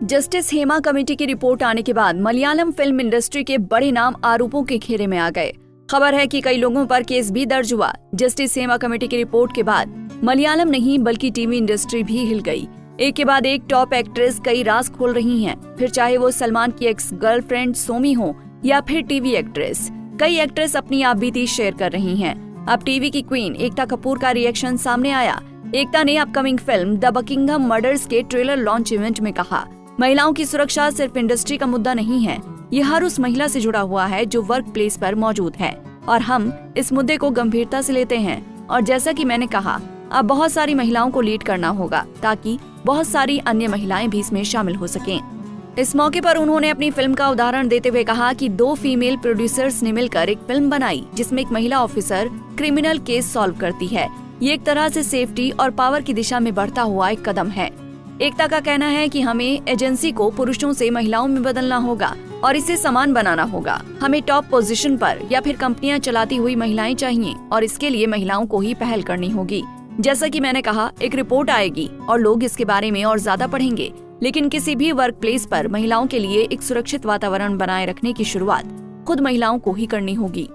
Justice Hema committee की report आने के बाद मलयालम फिल्म इंडस्ट्री के बड़े नाम आरोपों के घेरे में आ गए। खबर है कि कई लोगों पर केस भी दर्ज हुआ। जस्टिस हेमा कमेटी की रिपोर्ट के बाद मलयालम नहीं बल्कि टीवी इंडस्ट्री भी हिल गई। एक के बाद एक टॉप एक्ट्रेस कई राज खोल रही हैं, फिर चाहे वो सलमान की एक्स गर्लफ्रेंड सोमी हो या फिर टीवी एक्ट्रेस। कई एक्ट्रेस अपनी आपबीती शेयर कर रही हैं। अब टीवी की क्वीन एकता कपूर का रिएक्शन सामने आया। एकता ने upcoming film the Buckingham murders के ट्रेलर लॉन्च इवेंट में कहा, महिलाओं की सुरक्षा सिर्फ इंडस्ट्री का मुद्दा नहीं है, ये हर उस महिला से जुड़ा हुआ है जो वर्क प्लेस पर मौजूद है और हम इस मुद्दे को गंभीरता से लेते हैं। और जैसा कि मैंने कहा, अब बहुत सारी महिलाओं को लीड करना होगा ताकि बहुत सारी अन्य महिलाएं भी इसमें शामिल हो सकें। इस मौके पर उन्होंने अपनी फिल्म का उदाहरण देते हुए कहा कि 2 फीमेल प्रोड्यूसर्स ने मिलकर एक फिल्म बनाई जिसमें एक महिला ऑफिसर क्रिमिनल केस सॉल्व करती है। ये एक तरह से सेफ्टी और पावर की दिशा में बढ़ता हुआ एक कदम है। एकता का कहना है कि हमें एजेंसी को पुरुषों से महिलाओं में बदलना होगा और इसे समान बनाना होगा। हमें टॉप पोजीशन पर या फिर कंपनियां चलाती हुई महिलाएं चाहिए और इसके लिए महिलाओं को ही पहल करनी होगी। जैसा कि मैंने कहा, एक रिपोर्ट आएगी और लोग इसके बारे में और ज्यादा पढ़ेंगे, लेकिन किसी भी वर्क प्लेस पर महिलाओं के लिए एक सुरक्षित वातावरण बनाए रखने की शुरुआत खुद महिलाओं को ही करनी होगी।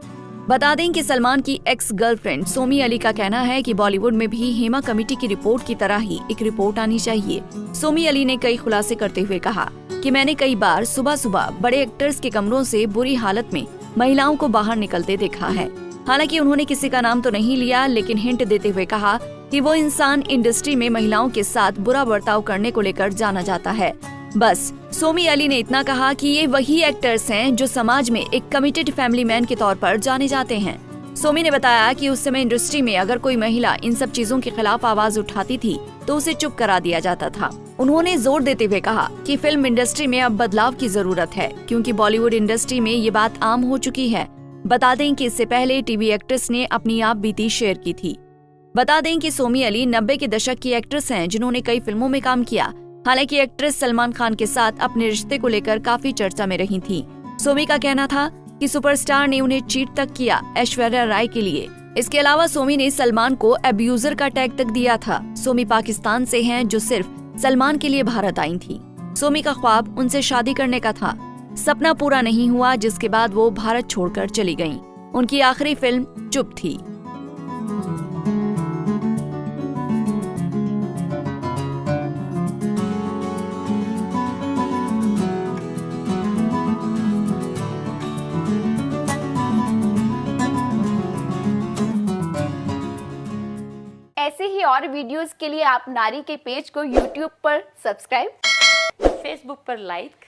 बता दें कि सलमान की एक्स गर्लफ्रेंड सोमी अली का कहना है कि बॉलीवुड में भी हेमा कमेटी की रिपोर्ट की तरह ही एक रिपोर्ट आनी चाहिए। सोमी अली ने कई खुलासे करते हुए कहा कि मैंने कई बार सुबह सुबह बड़े एक्टर्स के कमरों से बुरी हालत में महिलाओं को बाहर निकलते देखा है। हालांकि उन्होंने किसी का नाम तो नहीं लिया, लेकिन हिंट देते हुए कहा कि वो इंसान इंडस्ट्री में महिलाओं के साथ बुरा बर्ताव करने को लेकर जाना जाता है। बस सोमी अली ने इतना कहा कि ये वही एक्टर्स हैं जो समाज में एक कमिटेड फैमिली मैन के तौर पर जाने जाते हैं। सोमी ने बताया कि उस समय इंडस्ट्री में अगर कोई महिला इन सब चीजों के खिलाफ आवाज उठाती थी तो उसे चुप करा दिया जाता था। उन्होंने जोर देते हुए कहा कि फिल्म इंडस्ट्री में अब बदलाव की जरूरत है, क्योंकि बॉलीवुड इंडस्ट्री में ये बात आम हो चुकी है। बता दें कि इससे पहले टीवी एक्ट्रेस ने अपनी आपबीती शेयर की थी। बता दें कि सोमी अली 90 के दशक की एक्ट्रेस हैं जिन्होंने कई फिल्मों में काम किया। हालांकि एक्ट्रेस सलमान खान के साथ अपने रिश्ते को लेकर काफी चर्चा में रही थी। सोमी का कहना था कि सुपरस्टार ने उन्हें चीट तक किया ऐश्वर्या राय के लिए। इसके अलावा सोमी ने सलमान को अब्यूजर का टैग तक दिया था। सोमी पाकिस्तान से हैं जो सिर्फ सलमान के लिए भारत आई थी। सोमी का ख्वाब उनसे शादी करने का था, सपना पूरा नहीं हुआ, जिसके बाद वो भारत छोड़कर चली गईं। उनकी आखिरी फिल्म चुप थी। ऐसे ही और वीडियोस के लिए आप नारी के पेज को YouTube पर सब्सक्राइब, फेसबुक पर लाइक